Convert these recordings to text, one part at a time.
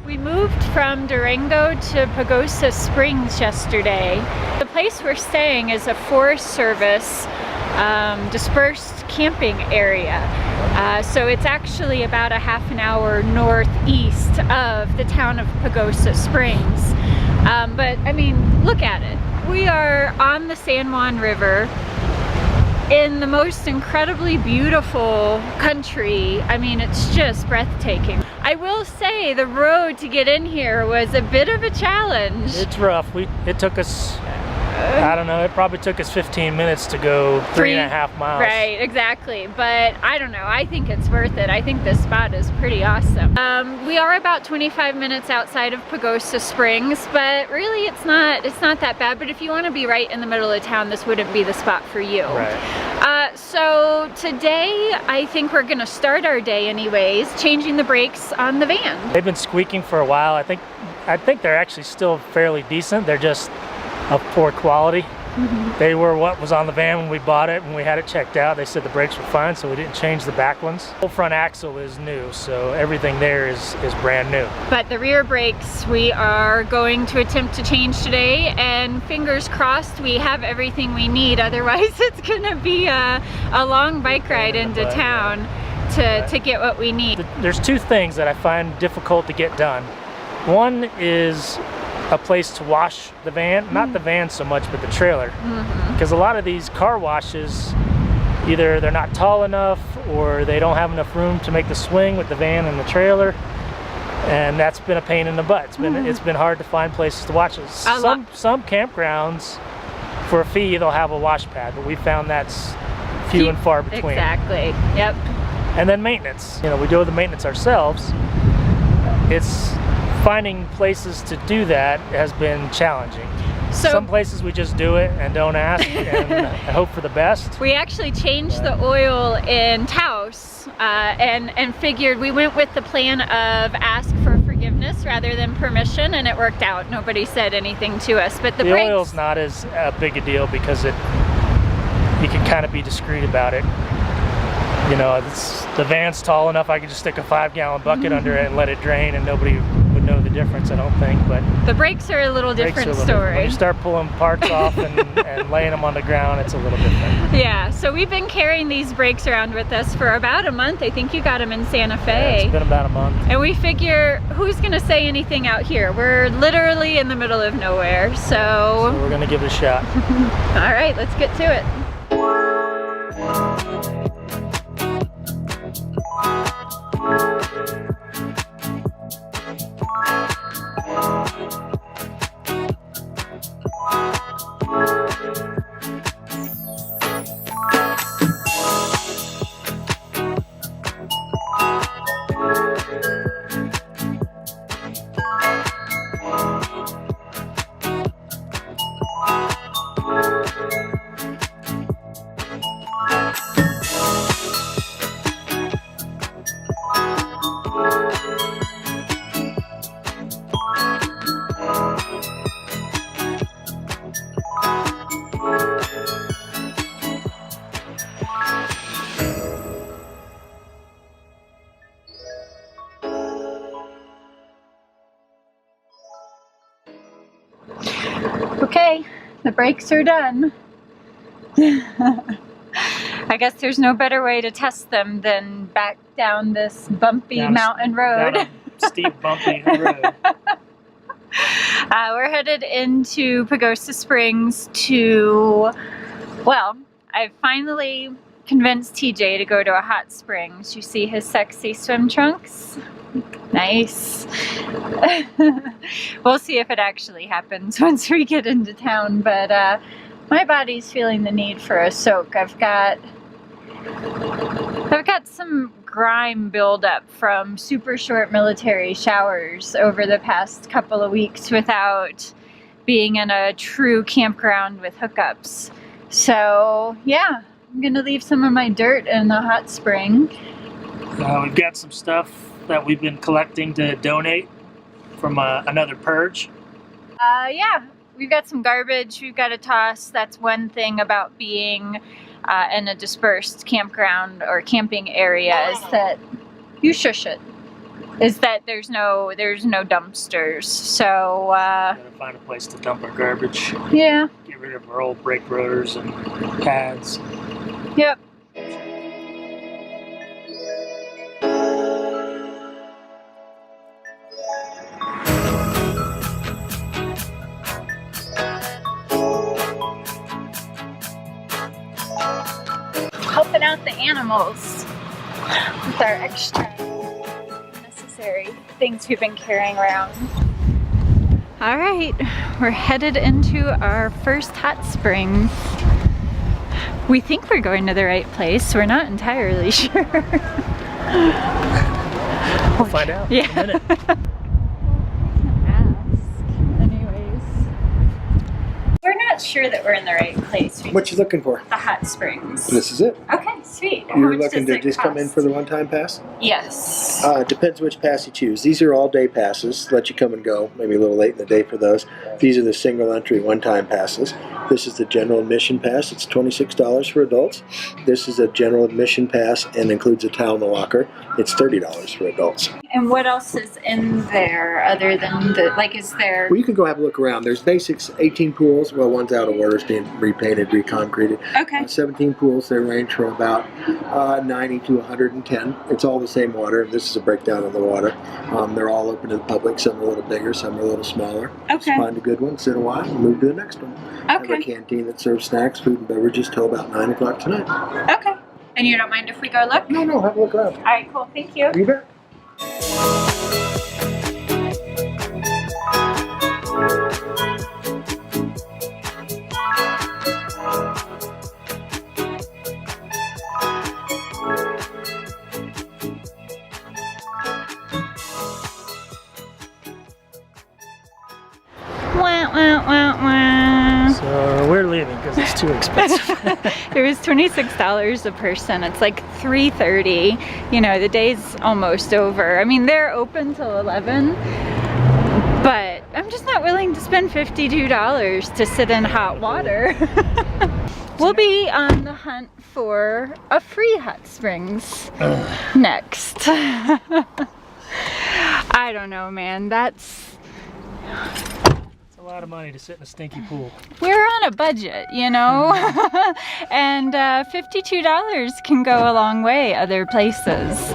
We moved from Durango to Pagosa Springs yesterday. The place we're staying is a Forest Service dispersed camping area. So it's actually about a half an hour northeast of the town of Pagosa Springs. But I mean, look at it. We are on the San Juan River in the most incredibly beautiful country. I mean, it's just breathtaking. I will say the road to get in here was a bit of a challenge. It's rough. It took us, I don't know, it probably took us 15 minutes to go 3.5 miles. Right, exactly. But I don't know, I think it's worth it. I think this spot is pretty awesome. We are about 25 minutes outside of Pagosa Springs, but really it's not that bad. But if you want to be right in the middle of town, this wouldn't be the spot for you. Right. So today, I think we're gonna start our day anyways, changing the brakes on the van. They've been squeaking for a while. I think they're actually still fairly decent. They're just of poor quality. Mm-hmm. They were what was on the van when we bought it. When we had it checked out, they said the brakes were fine, so we didn't change the back ones. The whole front axle is new, so everything there is brand new. But the rear brakes we are going to attempt to change today, and fingers crossed we have everything we need. Otherwise it's gonna be a long bike ride into town to get what we need. There's two things that I find difficult to get done. One is a place to wash the van, not the van so much, but the trailer. Because a lot of these car washes, either they're not tall enough or they don't have enough room to make the swing with the van and the trailer, and that's been a pain in the butt. It's been hard to find places to wash it. Some campgrounds, for a fee, they'll have a wash pad, but we found that's few and far between. Exactly. Yep. And then maintenance. You know, we do the maintenance ourselves. It's finding places to do that has been challenging. So some places we just do it and don't ask and hope for the best. We actually changed the oil in Taos and figured we went with the plan of ask for forgiveness rather than permission, and it worked out. Nobody said anything to us. But the brakes, oil's not as big a deal because you can kind of be discreet about it. You know, the van's tall enough, I could just stick a 5-gallon bucket under it and let it drain, and nobody would know the difference, I don't think. But the brakes are a little different story. When you start pulling parts off and laying them on the ground, it's a little different. Yeah, so we've been carrying these brakes around with us for about a month. I think you got them in Santa Fe. Yeah, it's been about a month. And we figure, who's gonna say anything out here? We're literally in the middle of nowhere, so we're gonna give it a shot. All right, let's get to it. Okay, the brakes are done. I guess there's no better way to test them than back down this bumpy mountain road. Down a steep, bumpy road. We're headed into Pagosa Springs to, well, I finally convinced TJ to go to a hot springs. You see his sexy swim trunks? Nice. We'll see if it actually happens once we get into town, but my body's feeling the need for a soak. I've got some grime buildup from super short military showers over the past couple of weeks without being in a true campground with hookups. So yeah, I'm gonna leave some of my dirt in the hot spring. We've got some stuff that we've been collecting to donate from another purge. Yeah, we've got some garbage we've got to toss. That's one thing about being in a dispersed campground or camping area, is that you shush it. Is that there's no dumpsters. So Gotta find a place to dump our garbage. yeah. Get rid of our old brake rotors and pads. Yep. Helping out the animals with our extra necessary things we've been carrying around. All right, we're headed into our first hot springs. We think we're going to the right place. We're not entirely sure. We'll find out in a minute. We're not sure that we're in the right place. What you looking for? The hot springs. This is it. Okay, sweet. How You're much looking does to it just come in cost? for the one-time pass? Yes. Depends which pass you choose. These are all-day passes. Let you come and go. Maybe a little late in the day for those. These are the single-entry one-time passes. This is the general admission pass. It's $26 for adults. This is a general admission pass and includes a towel and a locker. It's $30 for adults. And what else is in there other than the, like, is there? Well, you can go have a look around. There's basics, 18 pools. Well, one's out of order, it's being repainted, reconcreted. Okay. 17 pools. They range from about 90 to 110. It's all the same water. This is a breakdown of the water. They're all open to the public. Some are a little bigger, some are a little smaller. Okay. Just find a good one, sit a while, and move to the next one. Have a Okay. canteen that serves snacks, food, and beverages till about 9 o'clock tonight. Okay. And you don't mind if we go look? No, have a look around. All right, cool. Thank you. You bet. Wah, wah, wah, wah. So we're leaving because it's too expensive. It was $26 a person. It's like $3.30. You know, the day's almost over. I mean, they're open till 11, but I'm just not willing to spend $52 to sit in hot water. We'll be on the hunt for a free hot springs next. I don't know, man. That's... A lot of money to sit in a stinky pool. We're on a budget, you know, and $52 can go a long way other places.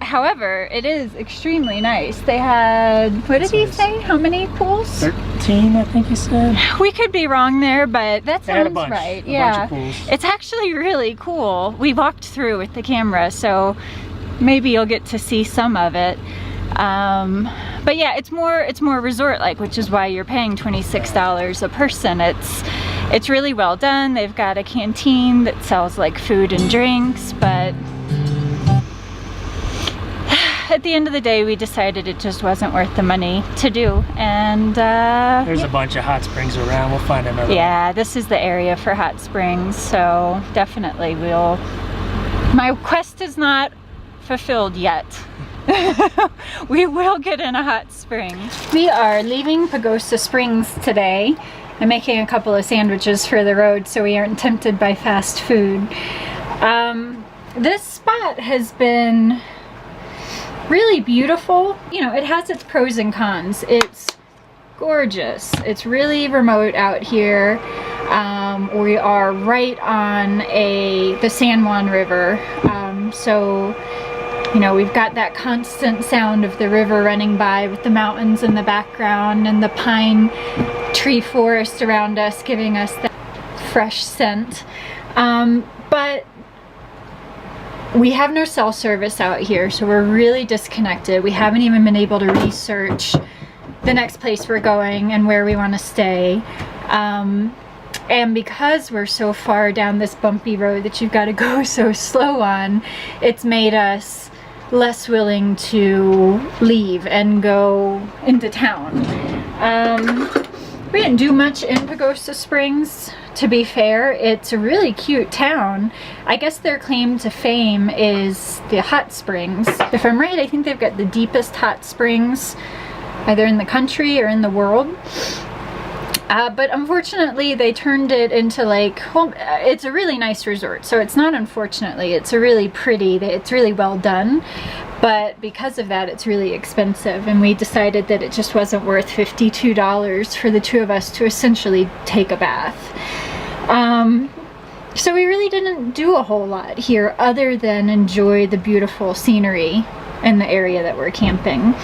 However, it is extremely nice. They had, what did he say? How many pools? 13, I think he said. We could be wrong there, but that They had a sounds bunch, right. a Yeah, bunch of pools. it's actually really cool. We walked through with the camera, so maybe you'll get to see some of it. But yeah, it's more resort-like, which is why you're paying $26 a person. It's really well done. They've got a canteen that sells like food and drinks, but at the end of the day, we decided it just wasn't worth the money to do. And There's a bunch of hot springs around. We'll find another one. yeah, this is the area for hot springs, so definitely we'll... My quest is not fulfilled yet. We will get in a hot spring. We are leaving Pagosa Springs today. I'm making a couple of sandwiches for the road so we aren't tempted by fast food. This spot has been really beautiful. You know, it has its pros and cons. It's gorgeous. It's really remote out here. We are right on the San Juan River. So, you know, we've got that constant sound of the river running by with the mountains in the background and the pine tree forest around us, giving us that fresh scent. But we have no cell service out here, so we're really disconnected. We haven't even been able to research the next place we're going and where we want to stay. And because we're so far down this bumpy road that you've got to go so slow on, it's made us less willing to leave and go into town. We didn't do much in Pagosa Springs, to be fair. It's a really cute town. I guess their claim to fame is the hot springs. If I'm right, I think they've got the deepest hot springs either in the country or in the world. But unfortunately they turned it into like, well, it's a really nice resort, so it's not unfortunately, it's a really pretty, it's really well done, but because of that it's really expensive, and we decided that it just wasn't worth $52 for the two of us to essentially take a bath. So we really didn't do a whole lot here other than enjoy the beautiful scenery in the area that we're camping.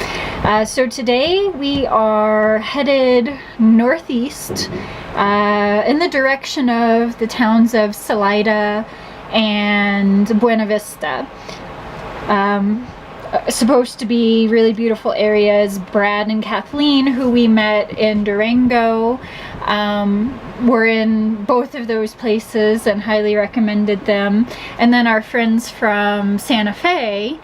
So today we are headed northeast in the direction of the towns of Salida and Buena Vista. Supposed to be really beautiful areas. Brad and Kathleen, who we met in Durango, were in both of those places and highly recommended them. And then our friends from Santa Fe,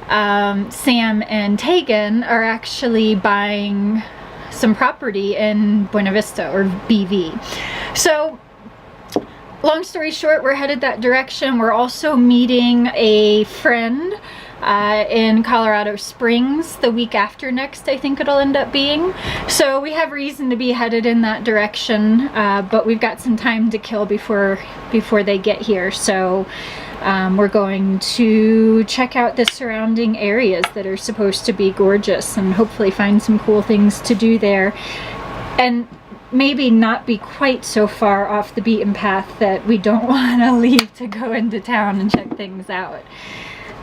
Sam and Tegan, are actually buying some property in Buena Vista, or BV. So long story short, we're headed that direction. We're also meeting a friend in Colorado Springs the week after next, I think it'll end up being. So we have reason to be headed in that direction, but we've got some time to kill before they get here. So we're going to check out the surrounding areas that are supposed to be gorgeous and hopefully find some cool things to do there, and maybe not be quite so far off the beaten path that we don't want to leave to go into town and check things out.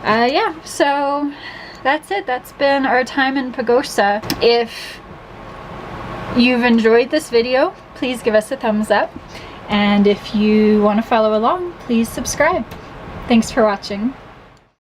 Yeah, so that's it. That's been our time in Pagosa. If you've enjoyed this video, please give us a thumbs up, and if you want to follow along, please subscribe. Thanks for watching.